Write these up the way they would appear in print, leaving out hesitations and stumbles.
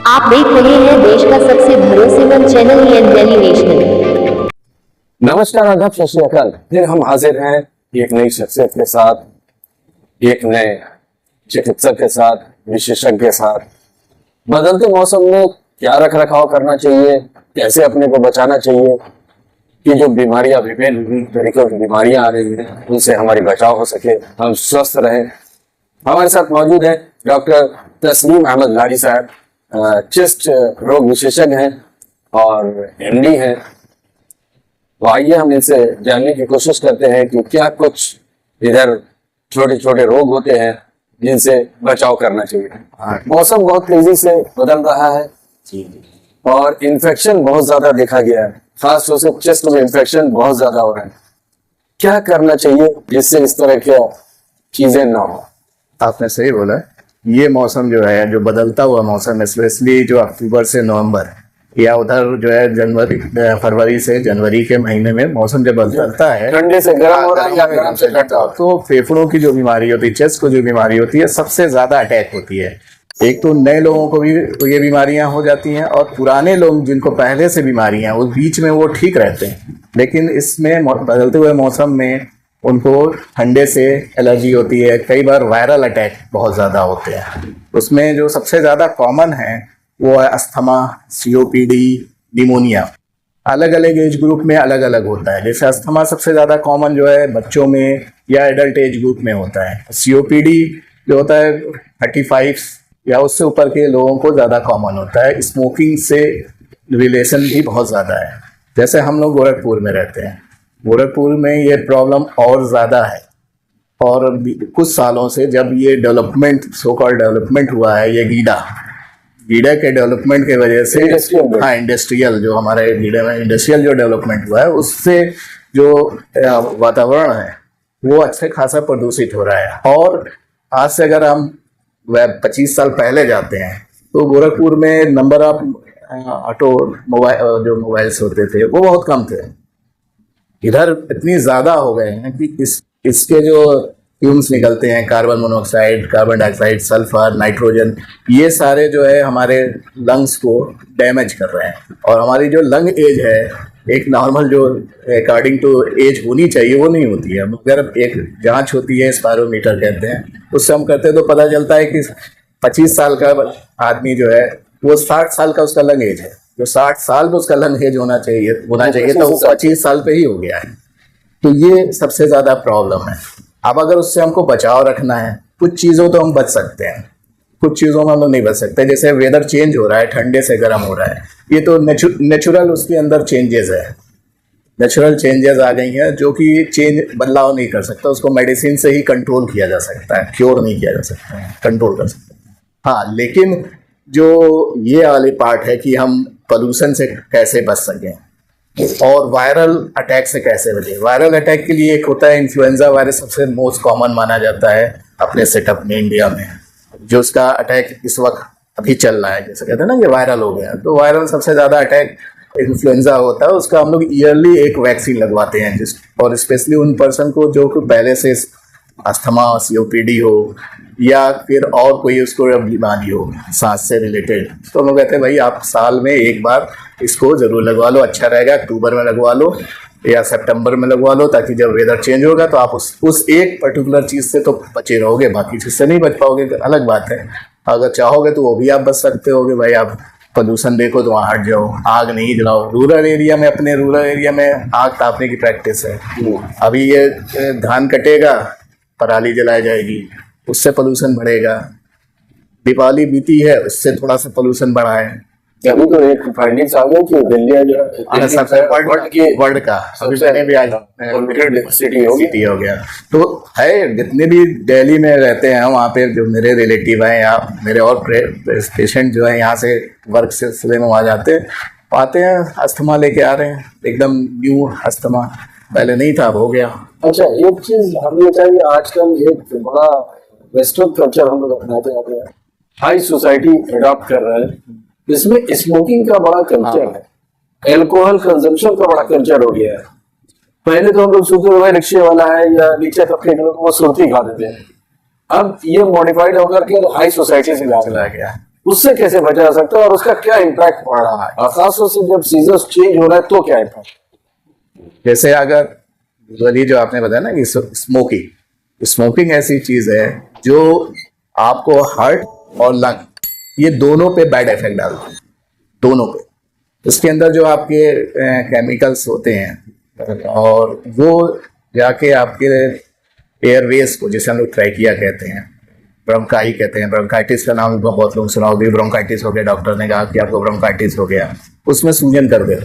आप देख रहे हैं देश का सबसे भरोसेमंद चैनल दिल्ली नेशनल। नमस्कार, आदाब, सत श्री अकाल। फिर हम हाजिर हैं एक नई शख्सियत के साथ, एक नए चिकित्सक के साथ, विशेषज्ञ के साथ। बदलते मौसम में क्या रख रखाव करना चाहिए, कैसे अपने को बचाना चाहिए कि जो बीमारियां विभिन्न तरीकों की बीमारियां आ रही हैं उनसे हमारी बचाव हो सके, हम स्वस्थ रहें। हमारे साथ मौजूद है डॉक्टर तस्लीम अहमद लारी साहब, चेस्ट रोग विशेषज्ञ हैं और एमडी हैं। तो आइए हम इनसे जानने की कोशिश करते हैं कि क्या कुछ इधर छोटे छोटे रोग होते हैं जिनसे बचाव करना चाहिए। मौसम बहुत तेजी से बदल रहा है और इन्फेक्शन बहुत ज्यादा देखा गया है, खास तौर से चेस्ट में इन्फेक्शन बहुत ज्यादा हो रहा है। क्या करना चाहिए जिससे इस तरह की चीजें ना हो? आपने सही बोला। ये मौसम जो है, जो बदलता हुआ मौसम, स्पेशली जो अक्टूबर से नवंबर या उधर जो है फरवरी से जनवरी के महीने में मौसम जब बदलता है, ठंडे से गर्म हो रहा है या गर्म से ठंडा, तो फेफड़ों की जो बीमारी होती है, चेस्ट को जो बीमारी होती है, सबसे ज्यादा अटैक होती है। एक तो नए लोगों को भी ये बीमारियां हो जाती हैं और पुराने लोग जिनको पहले से बीमारियां, उस बीच में वो ठीक रहते हैं, लेकिन इसमें बदलते हुए मौसम में उनको ठंडे से एलर्जी होती है। कई बार वायरल अटैक बहुत ज़्यादा होते हैं। उसमें जो सबसे ज़्यादा कॉमन है वो है अस्थमा, सीओपीडी, निमोनिया। अलग अलग एज ग्रुप में अलग अलग होता है। जैसे अस्थमा सबसे ज़्यादा कॉमन जो है बच्चों में या एडल्ट एज ग्रुप में होता है। सीओपीडी जो होता है 35 या उससे ऊपर के लोगों को ज़्यादा कॉमन होता है। स्मोकिंग से रिलेशन भी बहुत ज़्यादा है। जैसे हम लोग गोरखपुर में रहते हैं, गोरखपुर में ये प्रॉब्लम और ज़्यादा है। और कुछ सालों से जब ये डेवलपमेंट, सो कॉल्ड डेवलपमेंट हुआ है, ये गीडा के डेवलपमेंट के वजह से, हाँ, इंडस्ट्रियल जो हमारे गीडा में इंडस्ट्रियल जो डेवलपमेंट हुआ है, उससे जो वातावरण है वो अच्छे खासा प्रदूषित हो रहा है। और आज से अगर हम 25 साल पहले जाते हैं तो गोरखपुर में नंबर ऑफ ऑटो मोबाइल्स होते थे वो बहुत कम थे। इधर इतनी ज़्यादा हो गए हैं कि इसके जो फ्यूम्स निकलते हैं, carbon monoxide, carbon dioxide, sulphur, nitrogen, ये सारे जो है हमारे लंग्स को डैमेज कर रहे हैं। और हमारी जो लंग एज है, एक नॉर्मल जो अकॉर्डिंग टू एज होनी चाहिए वो नहीं होती है। मगर एक जांच होती है, स्पायरोमीटर कहते हैं, उससे हम करते हैं तो पता चलता है कि 25 साल का आदमी जो है वो 60 साल का उसका लंग एज है। जो 60 साल में उसका लंग एज होना चाहिए तो वो 25 साल पे ही हो गया है। तो ये सबसे ज़्यादा प्रॉब्लम है। अब अगर उससे हमको बचाव रखना है, कुछ चीज़ों तो हम बच सकते हैं, कुछ चीज़ों में हम लोग नहीं बच सकते। जैसे वेदर चेंज हो रहा है, ठंडे से गर्म हो रहा है, ये तो नेचुरल उसके अंदर चेंजेस है, नेचुरल चेंजेस आ गई हैं जो कि बदलाव नहीं कर सकता। उसको मेडिसिन से ही कंट्रोल किया जा सकता है, क्योर नहीं किया जा सकता है, कंट्रोल कर सकते हैं। हाँ, लेकिन जो ये वाली पार्ट है कि हम पोल्यूशन से कैसे बच सकें और वायरल अटैक से कैसे बचें। वायरल अटैक के लिए एक होता है इन्फ्लुएंजा वायरस, सबसे मोस्ट कॉमन माना जाता है अपने सेटअप में इंडिया में, जो उसका अटैक इस वक्त अभी चल रहा है। जैसे कहते हैं ना कि वायरल हो गया, तो वायरल सबसे ज़्यादा अटैक इन्फ्लुएंजा होता है। उसका हम लोग ईयरली एक वैक्सीन लगवाते हैं, और स्पेशली उन पर्सन को जो पहले से अस्थमा, सीओपीडी हो या फिर और कोई उसको बीमारी हो सांस से रिलेटेड, तो हम लोग कहते हैं भाई आप साल में एक बार इसको ज़रूर लगवा लो। अच्छा रहेगा अक्टूबर में लगवा लो या सितंबर में लगवा लो, ताकि जब वेदर चेंज होगा तो आप उस एक पर्टिकुलर चीज़ से तो बचे रहोगे, बाकी चीज़ से नहीं बच पाओगे तो अलग बात है। अगर चाहोगे तो वो भी आप बच सकते होगे। भाई आप प्रदूषण देखो तो वहाँ हट जाओ, आग नहीं जलाओ। रूरल एरिया में, अपने रूरल एरिया में आग तापने की प्रैक्टिस है। अभी ये धान कटेगा, पराली जलाई जाएगी, उससे पोल्यूशन बढ़ेगा। दीपावली बीती है, उससे थोड़ा सा पोल्यूशन बढ़ा है। अभी तो एक फाइंडिंग्स आ गई कि दिल्ली सबसे वर्ल्ड का सिटी हो गया। तो है, जितने भी दिल्ली में रहते हैं वहाँ पे जो मेरे रिलेटिव हैं या मेरे और पेशेंट जो है यहाँ से वर्क सिलसिले में वहाँ आते हैं, अस्थमा लेके आ रहे हैं, एकदम न्यू अस्थमा, पहले नहीं था, अब हो गया। अच्छा, एक चीज हम ये चाहिए, आजकल एक बड़ा वेस्टर्न कल्चर हम लोग अपनाते जाते हैं, हाई सोसाइटी अडॉप्ट कर रहे हैं, इसमें स्मोकिंग का बड़ा कल्चर है, एल्कोहल कंजम्पशन का बड़ा कल्चर हो गया है। पहले तो हम लोग सोचते भाई रिक्शे वाला है या नीचे तबके के लोग वो सुर्ती खा देते हैं, अब ये मॉडिफाइड होकर के हाई सोसाइटी से चला गया। उससे कैसे बचा जा सकता है और उसका क्या इम्पैक्ट पड़ रहा है, और खासतौर से जब सीजन चेंज हो रहा है तो क्या इम्पैक्ट? जैसे अगर यूजुअली जो आपने बताया ना कि स्मोकिंग ऐसी चीज है जो आपको हार्ट और लंग ये दोनों पे बैड इफेक्ट डालती है, दोनों पे। इसके अंदर जो आपके केमिकल्स होते हैं और वो जाके आपके एयरवेज को, जैसे हम लोग ट्रैकिया कहते हैं, ब्रोंकाई कहते हैं, ब्रोंकाइटिस का नाम बहुत लोग सुना होगा, ब्रोंकाइटिस हो गया, डॉक्टर ने कहा कि आपको ब्रोंकाइटिस हो गया, उसमें सूजन कर दे।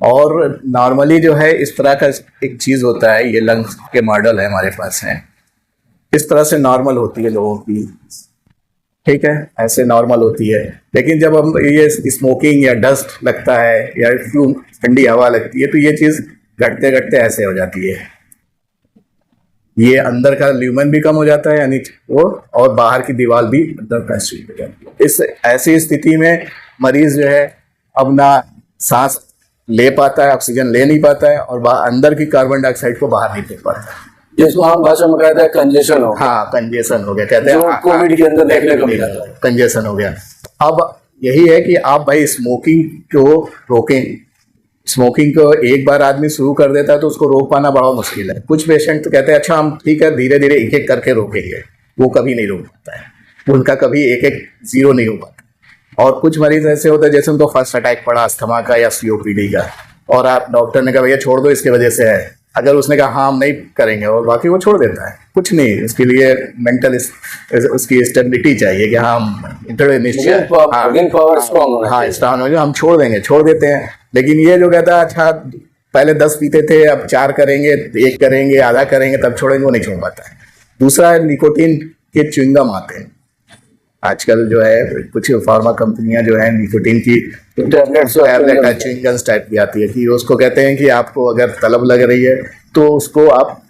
और नॉर्मली जो है इस तरह का एक चीज होता है, ये लंग्स के मॉडल है हमारे पास है, इस तरह से नॉर्मल होती है लोगों की, ठीक है, ऐसे नॉर्मल होती है। लेकिन जब हम ये स्मोकिंग या डस्ट लगता है या फ्यूम ठंडी हवा लगती है तो ये चीज घटते घटते ऐसे हो जाती है, ये अंदर का ल्यूमन भी कम हो जाता है यानी वो, और बाहर की दीवार भी अंदर कंस्ट्रिक्ट हो जाती है। इस ऐसी स्थिति में मरीज जो है अब ना सांस ले पाता है, ऑक्सीजन ले नहीं पाता है, और अंदर की कार्बन डाइऑक्साइड को बाहर नहीं फेंक पाता है, जिसको हम भाषा में कहते हैं कंजेशन हो। हाँ, कंजेशन हो गया, कहते हैं कोविड के अंदर देखने को मिला था, कंजेशन हो गया। अब यही है कि आप भाई स्मोकिंग को रोकें। स्मोकिंग को एक बार आदमी शुरू कर देता है तो उसको रोक पाना बड़ा मुश्किल है। कुछ पेशेंट तो कहते हैं अच्छा हम ठीक है धीरे धीरे एक एक करके रोकेंगे, वो कभी नहीं रोक पाता है, उनका कभी एक एक जीरो नहीं हो पाता। और कुछ मरीज ऐसे होते हैं जैसे उनको फर्स्ट अटैक पड़ा अस्थमा का या सीओपीडी का, और आप डॉक्टर ने कहा भैया छोड़ दो इसकी वजह से है, अगर उसने कहा हाँ हम नहीं करेंगे और बाकी वो छोड़ देता है, कुछ नहीं, इसके लिए मेंटल उसकी स्टेबिलिटी चाहिए कि हाँ स्ट्रांग हो, हम छोड़ देंगे, छोड़ देते हैं। लेकिन ये जो कहता है अच्छा पहले 10 पीते थे अब 4 करेंगे, 1 करेंगे, आधा करेंगे तब छोड़ेंगे, वो नहीं छोड़ पाता है। दूसरा है निकोटीन के च्युइंगम आते हैं आजकल, जो है कुछ फार्मा कंपनियां जो है निकोटीन की टैबलेट च्युइंगम्स टाइप की आती है कि उसको कहते हैं कि आपको अगर तलब लग रही है तो उसको आप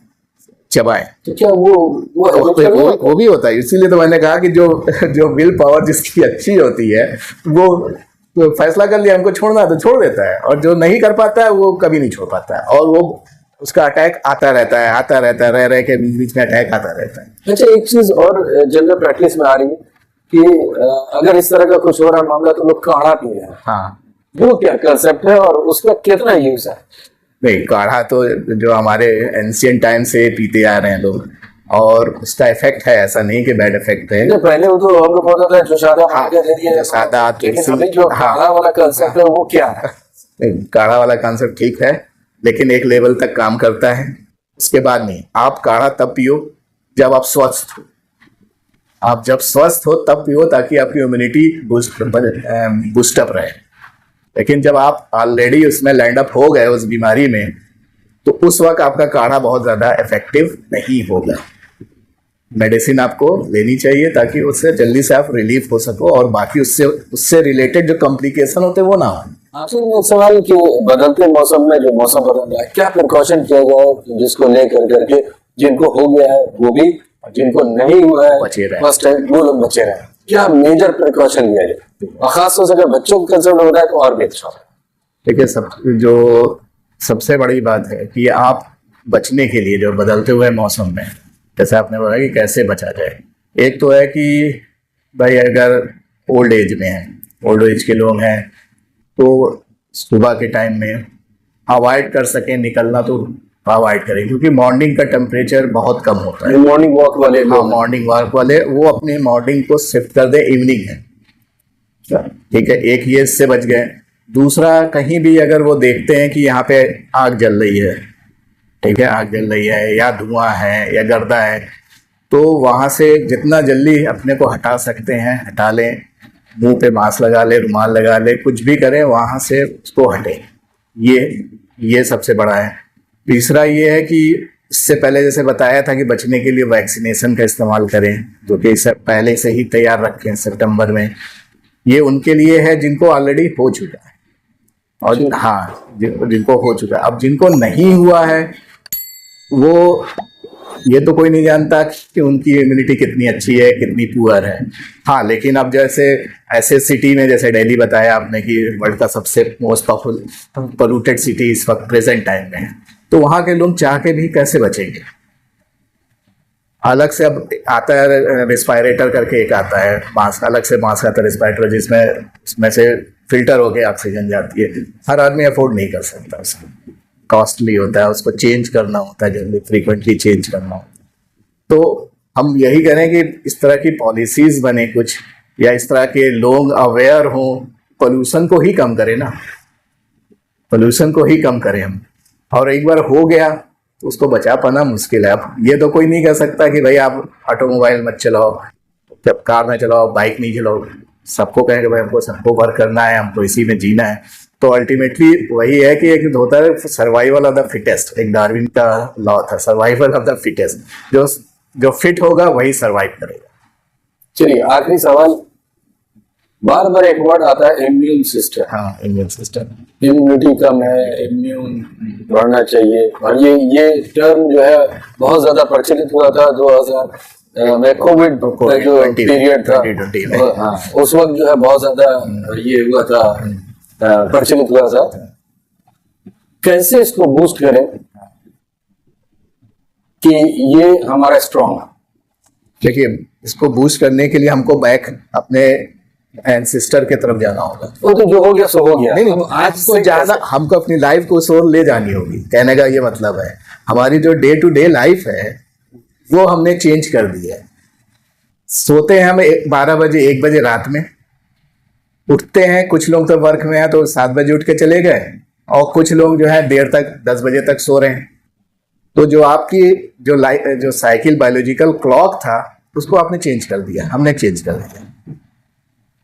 चबाएं। तो क्या वो भी होता है। इसीलिए तो मैंने कहा कि जो विल पावर जिसकी अच्छी होती है वो तो फैसला कर लिया हमको छोड़ना है तो छोड़ देता है, और जो नहीं कर पाता है वो कभी नहीं छोड़ पाता है, और वो उसका अटैक आता रहता है, रह के बीच बीच में अटैक आता रहता है। अच्छा, एक चीज और जनरल प्रैक्टिस में आ रही है कि अगर इस तरह का कुछ हो रहा मामला तो लोग काढ़ा पी रहे हैं, हाँ, वो क्या कंसेप्ट है और उसका कितना यूज है? नहीं, काढ़ा तो जो हमारे एंशिएंट टाइम से पीते आ रहे हैं लोग, और उसका इफेक्ट है, ऐसा नहीं कि बैड इफेक्ट है। पहले वो तो हम लोग होता था जो सादा काढ़ा वाला कंसेप्ट है वो क्या है? काढ़ा वाला कंसेप्ट ठीक है लेकिन एक लेवल तक काम करता है, उसके बाद नहीं। आप काढ़ा तब पियो जब आप स्वस्थ हो, आप जब स्वस्थ हो तब पियो ताकि आपकी इम्यूनिटी बूस्टअप रहे। लेकिन जब आप ऑलरेडी उसमें लैंड अप हो गए उस बीमारी में तो उस वक्त आपका काढ़ा बहुत ज्यादा इफेक्टिव नहीं होगा। मेडिसिन आपको लेनी चाहिए ताकि उससे जल्दी से आप रिलीफ हो सको और बाकी उससे रिलेटेड जो कॉम्प्लिकेशन होते हैं वो ना हो। आपसे सवाल कि बदलते मौसम में जो मौसम बदल रहा है क्या प्रिकॉशन किया जाए जिसको लेकर करके जिनको हो गया है वो भी, जिनको नहीं हुआ है बचे रहे, फर्स्ट टाइम वो लोग बचे रहे, क्या मेजर प्रिकॉशन लिया जाए? और खासतौर से अगर बच्चों को कंसर्न हो रहा है तो और भी अच्छा है। देखिए, जो सबसे बड़ी बात है कि आप बचने के लिए जो बदलते हुए मौसम में, जैसे आपने बोला कि कैसे बचा जाए, एक तो है कि भाई अगर ओल्ड एज में है, ओल्ड एज के लोग हैं तो सुबह के टाइम में अवॉइड कर सकें निकलना तो अवॉइड करें, क्योंकि मॉर्निंग का टेम्परेचर बहुत कम होता है। मॉर्निंग वॉक वाले, हाँ, मॉर्निंग वॉक वाले वो अपनी मॉर्निंग को शिफ्ट कर दे इवनिंग है, ठीक है, एक ये इससे बच गए। दूसरा, कहीं भी अगर वो देखते हैं कि यहाँ पे आग जल रही है, ठीक है, आग जल रही है या धुआं है या गर्दा है, तो वहाँ से जितना जल्दी अपने को हटा सकते हैं हटा लें, मुंह पे मास्क लगा ले, रुमाल लगा ले, कुछ भी करें वहाँ से उसको हटे, ये सबसे बड़ा है। तीसरा ये है कि इससे पहले जैसे बताया था कि बचने के लिए वैक्सीनेशन का इस्तेमाल करें, जो कि पहले से ही तैयार रखें सितंबर में। ये उनके लिए है जिनको ऑलरेडी हो चुका है, और हाँ जिनको हो चुका है। अब जिनको नहीं हुआ है वो ये तो कोई नहीं जानता कि उनकी इम्यूनिटी कितनी अच्छी है कितनी पुअर है। हाँ, लेकिन अब जैसे ऐसे सिटी में, जैसे दिल्ली बताया आपने कि वर्ल्ड का सबसे मोस्ट पोल्यूटेड सिटी इस वक्त प्रेजेंट टाइम में है, तो वहाँ के लोग चाह के भी कैसे बचेंगे? अलग से अब आता है रेस्पिरेटर करके, एक आता है मास्क, अलग से मास्क आता है रेस्पिरेटर, जिसमें उसमें से फिल्टर होके ऑक्सीजन जाती है। हर आदमी अफोर्ड नहीं कर सकता, उसको कॉस्टली होता है, उसको चेंज करना होता है, जल्दी फ्रीक्वेंटली चेंज करना होता है। तो हम यही करें कि इस तरह की पॉलिसीज बने कुछ, या इस तरह के लोग अवेयर हों, पोल्यूशन को ही कम करें ना, पोल्यूशन को ही कम करें हम। और एक बार हो गया तो उसको बचा पाना मुश्किल है। अब ये तो कोई नहीं कह सकता कि भाई आप ऑटोमोबाइल मत चलाओ, जब कार ना चलाओ, बाइक नहीं चलाओ। सबको कहें कि भाई हमको सबको वर्क करना है, हमको इसी में जीना है। तो अल्टीमेटली वही है कि एक होता है सर्वाइवल ऑफ द फिटेस्ट, एक डार्विन का लॉ था, सर्वाइवल ऑफ द फिटेस्ट। जो फिट होगा वही सर्वाइव करेगा। चलिए आखिरी सवाल, बार बार एक वर्ड आता है इम्यून सिस्टम। हाँ, इम्यून सिस्टम, इम्यूनिटी कम है, इम्यून बढ़ना चाहिए, और ये टर्म जो है बहुत ज्यादा प्रचलित हुआ था 2000 में, कोविड का जो पीरियड था, 2020 में। हाँ, उस वक्त जो है बहुत ज्यादा ये हुआ था, प्रचलित हुआ था। कैसे इसको बूस्ट करें कि ये हमारा स्ट्रॉन्ग? देखिए, इसको बूस्ट करने के लिए हमको बैक अपने एंसेस्टर के तरफ जाना होगा। वो तो जो हो गया सो हो गया। नहीं, आज को जाना, हमको अपनी लाइफ को उस ओर ले जानी होगी। कहने का ये मतलब है, हमारी जो डे टू डे लाइफ है वो हमने चेंज कर दी है। सोते हैं हम 12 बजे 1 बजे रात में, उठते हैं कुछ लोग तो वर्क में है तो 7 बजे उठ के चले गए, और कुछ लोग जो है देर तक 10 बजे तक सो रहे हैं। तो जो आपकी जो साइकिल बायोलॉजिकल क्लॉक था उसको आपने चेंज कर दिया, हमने चेंज कर दिया।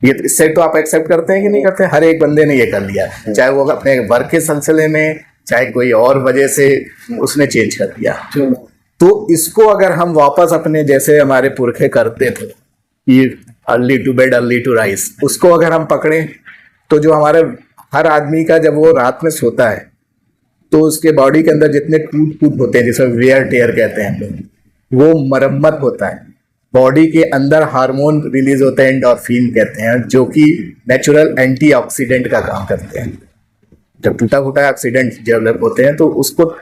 ये इससे तो आप एक्सेप्ट करते हैं कि नहीं करते? हर एक बंदे ने ये कर लिया, चाहे वो अपने वर्क के सिलसिले में, चाहे कोई और वजह से उसने चेंज कर दिया। तो इसको अगर हम वापस अपने जैसे हमारे पुरखे करते थे कि early to bed early to rise, उसको अगर हम पकड़े तो जो हमारे हर आदमी का जब वो रात में सोता है तो उसके बॉडी के अंदर जितने टूट होते हैं, जिसे वेयर टेयर कहते हैं हम लोग, वो मरम्मत होता है। बॉडी के अंदर हार्मोन रिलीज होते हैं, एंडोर्फिन कहते हैं, जो कि नेचुरल एंटीऑक्सीडेंट का काम करते हैं। जब टूटा फूटा ऑक्सीडेंट डेवलप होते हैं तो उसको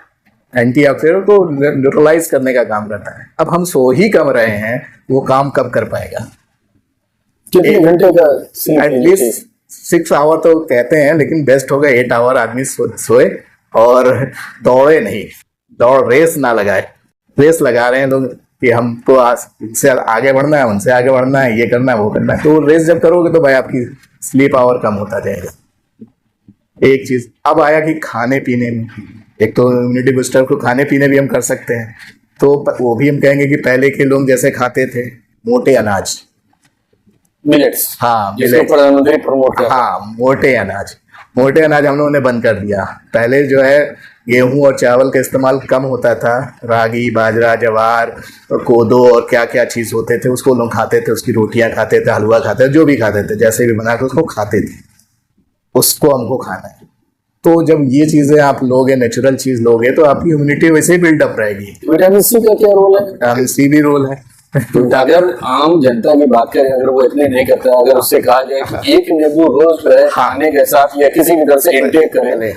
एंटीऑक्सीडेंट को न्यूट्रलाइज करने का काम करता है। अब हम सो ही कम रहे हैं, वो काम कब कर पाएगा? कितने घंटे का? एटलीस्ट 6 आवर तो कहते हैं, लेकिन बेस्ट होगा 8 आवर आदमी सोए और दौड़े नहीं, रेस ना लगाए। रेस लगा रहे हैं लोग कि हमको इनसे आगे बढ़ना है, उनसे आगे बढ़ना है, ये करना है, वो करना है। तो रेस जब करोगे तो भाई आपकी स्लीप आवर कम होता जाएगा। एक चीज अब आया कि खाने पीने में, एक तो इम्यूनिटी बूस्टर को खाने पीने भी हम कर सकते हैं। तो वो भी हम कहेंगे कि पहले के लोग जैसे खाते थे मोटे अनाज, मिलेट्स, हाँ जिसको प्रधानमंत्री प्रमोट कर, हाँ मोटे अनाज हम लोगों ने बंद कर दिया। पहले जो है गेहूं और चावल का इस्तेमाल कम होता था, रागी, बाजरा, जवार, कोदो और क्या क्या चीज़ होते थे, उसको लोग खाते थे, उसकी रोटियां खाते थे, हलवा खाते थे, जो भी खाते थे, जैसे भी बना के उसको खाते थे। उसको हमको खाना है। तो जब ये चीज़ें आप लोगे, नेचुरल चीज़ लोगे, तो आपकी इम्यूनिटी वैसे ही बिल्डअप रहेगी। विटामिन सी का क्या रोल है? विटामिन सी भी रोल है। तो अगर आम जनता की बात करें, अगर वो इतने नहीं करता, अगर उससे कहा जाए कि एक नींबू रोज जो है खाने के साथ या किसी भी तरह से इंटेक करें,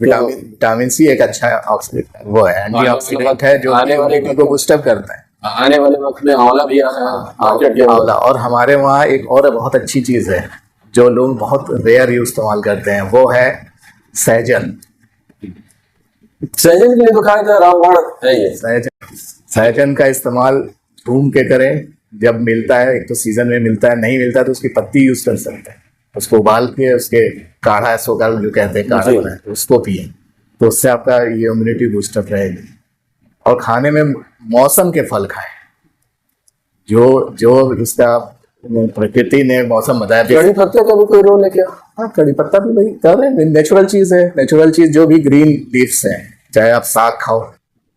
विटामिन सी एक अच्छा ऑक्सीडेंट वो है, एंटीऑक्सीडेंट है, जो आने वाले को बूस्टअप करता है। आने वाले वक्त में आंवला भी आ रहा है मार्केट के आंवला, और हमारे वहाँ एक और बहुत अच्छी चीज़ है जो लोग बहुत रेयर यूज इस्तेमाल करते हैं, वो है सहजन। सहजन के लिए तो खाया था रामबाण है ये। सहजन का इस्तेमाल ढूंढ के करें, जब मिलता है, एक तो सीजन में मिलता है, नहीं मिलता तो उसकी पत्ती यूज कर सकते हैं, उसको उबाल के उसके काढ़ा सोकाल जो कहते हैं काढ़ा बनाए, तो उसको पिए, तो उससे आपका ये इम्यूनिटी बूस्टअप रहेगी। और खाने में मौसम के फल खाएं, जो उसका प्रकृति ने मौसम बताया। कड़ी पत्ते का भी कोई रोल है क्या? हाँ, कड़ी पत्ता भी वही कर रहे हैं, नेचुरल चीज है। नेचुरल चीज जो भी ग्रीन लीव्स हैं, चाहे आप साग खाओ,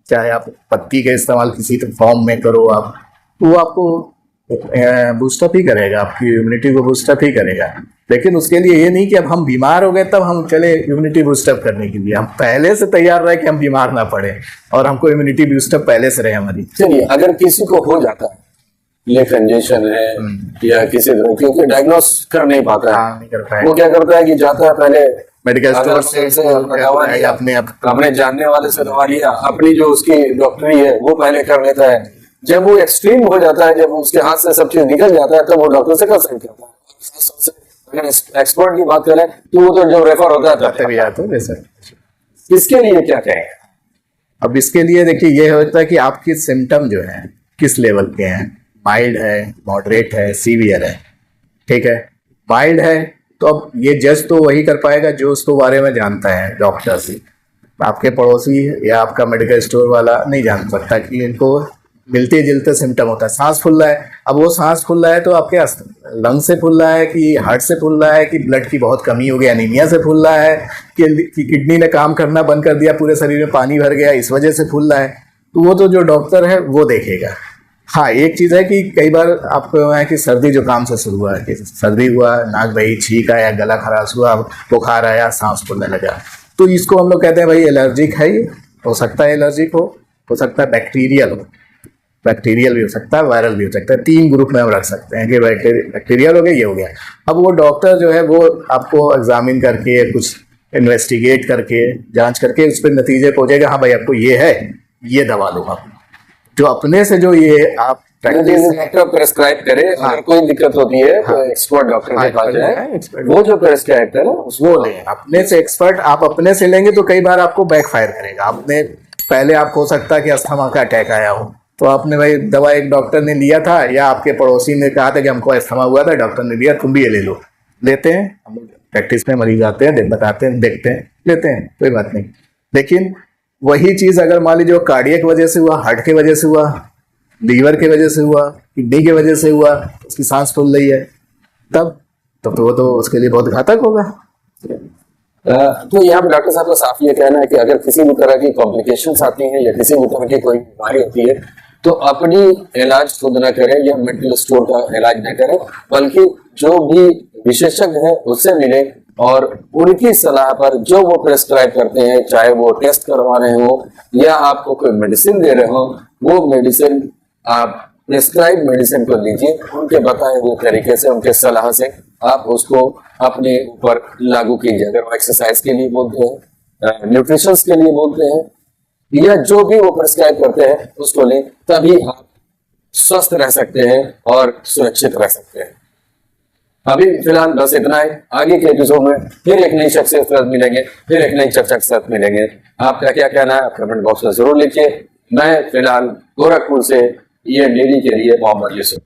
चाहे आप पत्ती का इस्तेमाल किसी फॉर्म में करो आप, वो आपको बूस्टअप ही करेगा, आपकी इम्यूनिटी को बूस्टअप ही करेगा। लेकिन उसके लिए ये नहीं कि अब हम बीमार हो गए तब हम चले इम्यूनिटी बूस्टअप करने के लिए, हम पहले से तैयार रहे कि हम बीमार ना पड़े और हमको इम्यूनिटी बूस्टअप पहले से रहे हमारी। चलिए, अगर किसी को हो जाता है, ये कंजेशन है या किसी तरह, क्योंकि डायग्नोस कर नहीं पाता है, नहीं कर पाए, वो क्या करता है कि जाता है पहले मेडिकल स्टोर से दवा लिया, अपने जानने वाले से दवा लिया, अपनी जो उसकी डॉक्टरी है वो पहले कर लेता है, जब वो एक्सट्रीम हो जाता है, जब उसके हाथ से सब चीज निकल जाता है, तब वो डॉक्टर से कंसल्ट करता है। अगर एक्सपर्ट की बात करें तो वो तो जब रेफर होता है तभी आते हैं सर। इसके लिए क्या कहें? अब इसके लिए देखिए ये होता है कि आपकी सिम्टम जो है किस लेवल के हैं, माइल्ड है, मॉडरेट है, सीवियर है। ठीक है, माइल्ड है तो अब ये जज तो वही कर पाएगा जो उसको बारे में जानता है, डॉक्टर से। आपके पड़ोसी या आपका मेडिकल स्टोर वाला नहीं जान सकता कि इनको मिलते जुलते सिम्टम होता है। सांस फूल रहा है, अब वो सांस फूल रहा है तो आपके लंग से फूल रहा है कि हार्ट से फूल रहा है कि ब्लड की बहुत कमी हो गई, एनीमिया से फूल रहा है कि किडनी ने काम करना बंद कर दिया, पूरे शरीर में पानी भर गया, इस वजह से फूल रहा है। तो वो तो जो डॉक्टर है वो देखेगा। हाँ, एक चीज़ है कि कई बार आपको है कि सर्दी जुकाम से शुरू हुआ है, कि सर्दी हुआ, नाक बही, छींक आया, गला खराश हुआ, बुखार आया, सांस फूलने लगा, तो इसको हम लोग कहते हैं भाई एलर्जिक है। ये हो सकता है एलर्जिक हो सकता है बैक्टीरियल हो, बैक्टीरियल भी हो सकता है, वायरल भी हो सकता है। 3 ग्रुप में हम रख सकते हैं कि बैक्टीरियल हो गया, ये हो गया। अब वो डॉक्टर जो है वो आपको एग्जामिन करके, कुछ इन्वेस्टिगेट करके, जांच करके उस पर नतीजे पहुंचेगा, हाँ भाई आपको ये है, ये दवा लो आप। जो अपने से जो ये आप डॉक्टर प्रेस्क्राइब करे, अगर कोई दिक्कत होती है तो एक्सपर्ट डॉक्टर के पास जाए, वो जो प्रेस्क्राइब करे वो ले। अपने से एक्सपर्ट आप अपने से लेंगे तो कई बार आपको बैकफायर करेगा। आपने पहले आपको हो सकता है कि अस्थमा का अटैक आया हो, तो आपने भाई दवा एक डॉक्टर ने लिया था या आपके पड़ोसी ने कहा था कि हमको अस्थमा हुआ था, डॉक्टर ने दिया, तुम भी ये ले लो। लेते हैं हम लोग, प्रैक्टिस में मरीज आते हैं, बताते हैं, देखते हैं, लेते हैं, कोई बात नहीं। लेकिन वही चीज अगर मान लीजिए कार्डियक वजह से हुआ, हार्ट की वजह से हुआ, लीवर की वजह से हुआ, किडनी की वजह से हुआ, उसकी सांस फूल रही है, तब तो वो तो उसके लिए बहुत घातक होगा। तो यहाँ पे डॉक्टर साहब का साफ ये कहना है कि अगर किसी भी तरह की कॉम्प्लिकेशंस आती हैं या किसी भी तरह की कोई बीमारी होती है तो अपनी इलाज खुद न करें या मेडिकल स्टोर का इलाज न करें, बल्कि जो भी विशेषज्ञ है उससे मिले और उनकी सलाह पर जो वो प्रेस्क्राइब करते हैं, चाहे वो टेस्ट करवा रहे हो या आपको कोई मेडिसिन दे रहे हो, वो मेडिसिन आप प्रेस्क्राइब मेडिसिन को लीजिए, उनके बताए हुए तरीके से, उनके सलाह से आप उसको अपने ऊपर लागू कीजिए। अगर वो एक्सरसाइज के लिए बोलते हैं, न्यूट्रिशन के लिए बोलते हैं या जो भी वो प्रेस्क्राइब करते हैं उसको लें, तभी आप स्वस्थ रह सकते हैं और सुरक्षित रह सकते हैं। अभी फिलहाल बस इतना है। आगे के एपिसोड में फिर एक नई शख्सियत के साथ मिलेंगे, फिर एक नई चर्चा के साथ मिलेंगे। आपका क्या कहना है कमेंट बॉक्स में जरूर लिखिए। मैं फिलहाल गोरखपुर से ये डेली के लिए मोहम्मद यूसुफ।